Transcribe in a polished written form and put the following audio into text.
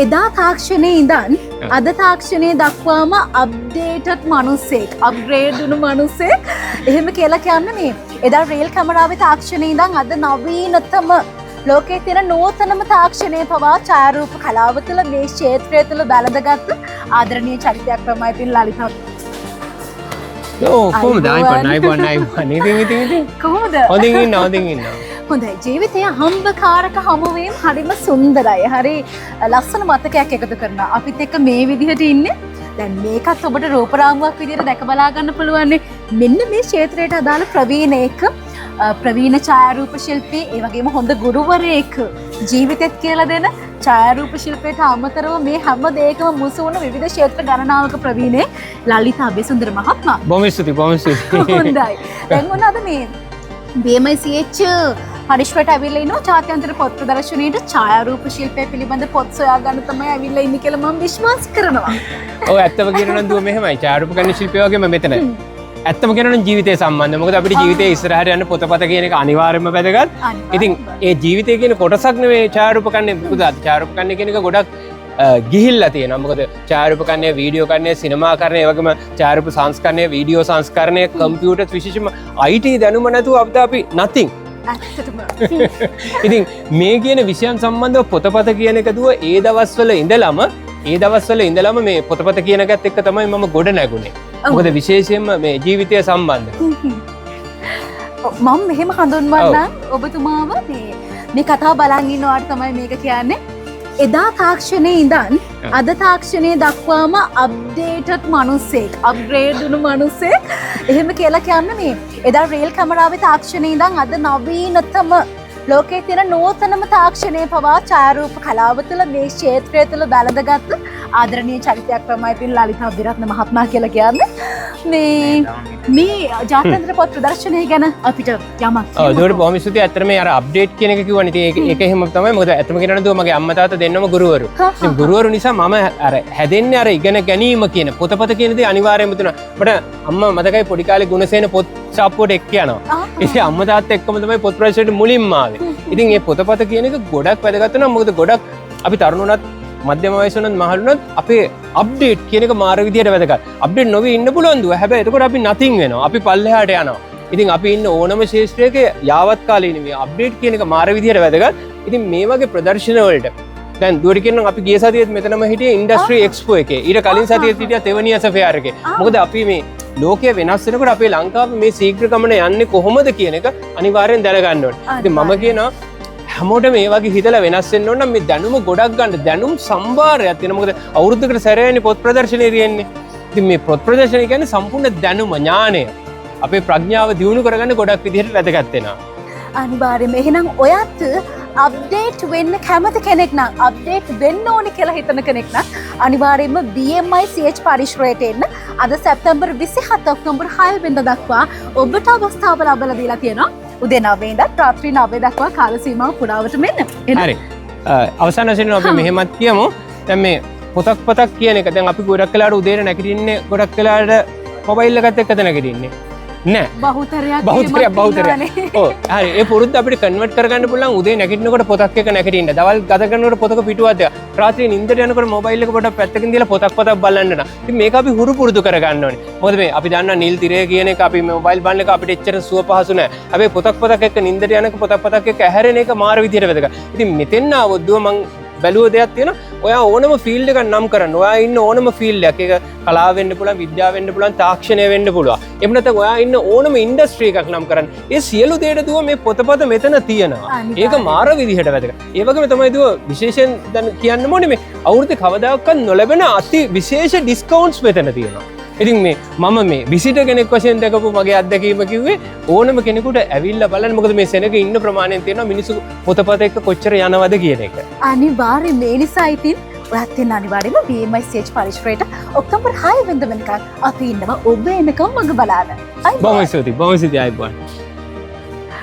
එදා තාක්ෂණයේ ඉඳන් අද තාක්ෂණයේ දක්වාම අප්ඩේටඩ් මිනිස්සෙක් අප්ග්‍රේඩ් වුණු මිනිස්සෙක් එහෙම කියලා කියන්නේ මේ එදා රේල් කැමරාවේ තාක්ෂණයේ ඉඳන් අද නවීනතම ලෝකයේ තියෙන නූතනම තාක්ෂණය පවා ඡායාරූප කලාව තුළ මේ ක්ෂේත්‍රය තුළ බැලඳගත් ආදරණීය චරිතයක් තමයි ඉතින් ලලිතා. කොහොමද ඉතින් කොහොමද හොඳින් ඉන්න හොඳයි ජීවිතය හම්බකාරක හමුවීම් හරිම සුන්දරයි. හරි ලස්සන මතකයක් එකතු කරනවා. අපිත් එක්ක මේ විදිහට ඉන්නේ. දැන් මේකත් ඔබට රූපරාමුවක් විදිහට දැක බලා ගන්න පුළුවන්. මෙන්න මේ ක්ෂේත්‍රයට අදාළ ප්‍රවීණයෙක්, ප්‍රවීණ ඡායාරූප ශිල්පී, ඒ වගේම හොඳ ගුරුවරයෙක්, ජීවිතෙත් කියලා දෙන ඡායාරූප ශිල්පයට අමතරව මේ හැම දෙයකම මුසු වුණු විවිධ ක්ෂේත්‍ර ගණනාවක ප්‍රවීණේ ලලිතා අබේසුන්දර මහත්මයා. බොහොම ස්තුතියි. හොඳයි. දැන් මොනවාද මේ BMICH පරිශ්‍රයට ඇවිල්ලා ඉනවා ජාත්‍යන්තර පොත් ප්‍රදර්ශනයේට ඡායාරූප ශිල්පය පිළිබඳ පොත් සොයා ගන්න තමයි ඇවිල්ලා ඉන්නේ කියලා මම විශ්වාස කරනවා. ඔව් ඇත්තම කියනවා නම් දුව මෙහෙමයි. ඡායාරූප ගන්න ශිල්පය වගේම මෙතන. ඇත්තම කියනවා නම් ජීවිතය සම්බන්ධ. මොකද අපිට ජීවිතේ ඉස්සරහට යන්න පොතපත කියන එක අනිවාර්යයෙන්ම වැදගත්. ඉතින් ඒ ජීවිතය කියන කොටසක් නෙවෙයි ඡායාරූප කන්නේ. මොකද ඡායාරූප කන්නේ කියන එක ගොඩක් ගිහිල්ලා තියෙනවා. මොකද ඡායාරූප කන්නේ, වීඩියෝ කන්නේ, සිනමා කරන්නේ, ඒ වගේම ඡායාරූප සංස්කරණය, වීඩියෝ සංස්කරණය, කම්පියුටර් විශේෂයෙන්ම IT දැනුම නැතුව අපි nothing. ඉතින් මේ කියන විෂයන් සම්බන්ධව පොතපත කියන එක දුව ඒ දවස්වල ඉඳලම මේ පොතපත කියන එකත් එක්ක තමයි මම ගොඩ නැගුණේ. මොකද විශේෂයෙන්ම මේ ජීවිතය සම්බන්ධ. මම මෙහෙම හඳුන්වන්නම් ඔබතුමාව මේ කතාව බලන් ඉන්නවාට තමයි මේක කියන්නේ. එදා තාක්ෂණයේ ඉඳන් අද තාක්ෂණයේ දක්වාම අප්ඩේටඩ් මිනිස්සෙක්, අප්ග්‍රේඩ් වුණු මිනිස්සෙක් එහෙම කියලා කියන්නේ මේ එදා රේල් කැමරාවේ තාක්ෂණයේ ඉඳන් අද නවීනතම ලෝකයේ තියෙන නූතනම තාක්ෂණය පවා ඡායාරූප කලාව තුළ මේ ක්ෂේත්‍රය තුළ බැලඳගත් ආදරණීය චරිතයක් තමයි ඉතින් ලලිතා අබේරත්න මහත්මයා කියලා කියන්නේ. මේ ජාත්‍යන්තර පොත් ප්‍රදර්ශනය ගැන අපිට යමක් කියන්න. ඔව් ඒකට බොහොම ස්තුතියි. ඇත්තටම මේ අර අප්ඩේට් කියන එක කිව්වනේ. ඉතින් ඒක එහෙම තමයි. මොකද ඇත්තම කියනවා නේද මගේ අම්මා තාත්තා දෙන්නම ගුරුවරු. ඉතින් ගුරුවරු නිසා මම අර හැදෙන්නේ අර ඉගෙන ගැනීම කියන පොතපත කියන දේ අනිවාර්යයෙන්ම තුන. මට අම්මා මතකයි පොඩි කාලේ ගුණසේන පොත් ශාප්පුවට එක්ක යනවා. ඉතින් අම්මා තාත්තා එක්කම තමයි පොත් ප්‍රදර්ශනයට මුලින්ම ආවේ. ඉතින් මේ පොතපත කියන එක ගොඩක් වැදගත් වෙනවා. මොකද ගොඩක් අපි තරුණුණත් මධ්‍යම වයසුණත් මහලුණත් අපේ අප්ඩේට් කියන එක මාර විදියට වැදගත්. අප්ඩේට් නොවි ඉන්න පුළුවන් දුව. හැබැයි එතකොට අපි nothing වෙනවා. අපි පල්ලෙහාට යනවා. ඉතින් අපි ඉන්න ඕනම ශාස්ත්‍රයක යාවත් කාලීන මේ අප්ඩේට් කියන එක මාර විදියට වැදගත්. ඉතින් මේ වගේ ප්‍රදර්ශන වලට දැන් දුවට කියනවා අපි ගිය සතියේත් මෙතනම හිටියේ ඉන්ඩස්ට්‍රි එක්ස්පෝ එකේ. ඊට කලින් සතියේත් හිටියා තෙවනියස ෆෙයාර් එකේ. මොකද අපි මේ ලෝකය වෙනස් වෙනකොට අපේ ලංකාව මේ ශීඝ්‍ර ගමන යන්නේ කොහොමද කියන එක අනිවාර්යෙන් දැනගන්න ඕනේ. ඉතින් මම කියනවා හැමෝටම මේ වගේ හිතලා වෙනස් වෙන්න ඕන නම් මේ දැනුම ගොඩක් ගන්න දැනුම් සම්භාරයක් තියෙනවා. මොකද අවුරුද්දකට සැරේනේ පොත් ප්‍රදර්ශනය තියෙන්නේ. ඉතින් මේ පොත් ප්‍රදර්ශනය කියන්නේ සම්පූර්ණ දැනුම ඥානය. අපේ ප්‍රඥාව දියුණු කරගන්න ගොඩක් විදිහට වැදගත් වෙනවා. අනිවාර්යයෙන්ම එහෙනම් ඔයත් අප්ඩේට් වෙන්න කැමති කෙනෙක් නම් අප්ඩේට් වෙන්න ඕනි කියලා හිතන කෙනෙක් නම් අනිවාර්යයෙන්ම BMICH පරිශ්‍රයට එන්න. අද සැප්තැම්බර් 27 ඔක්තෝබර් 6 වෙනිදා දක්වා ඔබට අවස්ථාව ලැබලා දීලා තියෙනවා. උදේ 9 ඉඳන් රාත්‍රී 9 දක්වා කාල සීමාව පුරාවට මෙන්න. හරි. අවසාන වශයෙන් අපි මෙහෙමත් කියමු. දැන් මේ පොතක් කියන එක දැන් අපි ගොඩක් වෙලාවට උදේට නැගිටින්නේ ගොඩක් වෙලාවට මොබයිල් එකත් එක්ක නැගිටින්නේ. නෑ. බහුතරයක්. ඔව්. හරි. ඒ පුරුද්ද අපිට කන්වර්ට් කරගන්න පුළුවන් උදේ නැගිටිනකොට පොතක් එක නැගිටින්න. දවල් ගත කරනකොට පොතක පිටුවක් දෙක. රාත්‍රියේ නිින්දට යනකොට මොබයිල් එක පොඩක් පැත්තකින් දාලා පොතක් බලන්න න ะ. ඉතින් මේක අපි හුරු පුරුදු කරගන්න ඕනේ. මොකද මේ අපි දන්නා නිල් තිරය කියන එක අපි මොබයිල් බලන එක අපිට එච්චර සුව පහසු නෑ. හැබැයි පොතක් එක්ක නිින්දට යනක පොතක් එක්ක ඇහැරෙන එක මාර විදියට වැදගත්. ඉතින් මෙතෙන් ආවොත් දුව මං බැලුව දෙයක් තියෙනවා. ඔයා ඕනම ෆීල්ඩ් එකක් නම් කරන්න. ඔයා ඉන්න ඕනම ෆීල්ඩ් එකක්. ඒක කලාව වෙන්න පුළුවන්, විද්‍යාව වෙන්න පුළුවන්, තාක්ෂණය වෙන්න පුළුවන්. එහෙම නැත්නම් ඔයා ඉන්න ඕනම ඉන්ඩස්ට්‍රි එකක් නම් කරන්න. ඒ සියලු දේට දුව මේ පොතපත මෙතන තියෙනවා. ඒක මාර විදිහට වැදගත්. ඒ වගේම තමයි දුව විශේෂයෙන් දැන් කියන්න ඕනේ මේ අවුරුද්දේ කවදාකවත් නොලැබෙන අති විශේෂ ඩිස්කවුන්ට්ස් මෙතන තියෙනවා. ඉතින් මේ මම මේ විසිටර් කෙනෙක් වශයෙන් දැකපු මගේ අත්දැකීම කිව්වේ ඕනම කෙනෙකුට ඇවිල්ලා බලන්න. මොකද මේ සෙනග ඉන්න ප්‍රමාණයෙන් තියෙනවා මිනිස්සු පොතපත එක්ක කොච්චර යනවද කියන එක. අනිවාර්යයෙන් මේ නිසා ඉතින් ඔයත් එන්න අනිවාර්යයෙන්ම BMICH පරිශ්‍රයට ඔක්තෝබර් 6 වෙනිදා වෙනකන් අපි ඉන්නවා ඔබ එනකම් මග බලාගෙන. බොහොම ස්තුතියි.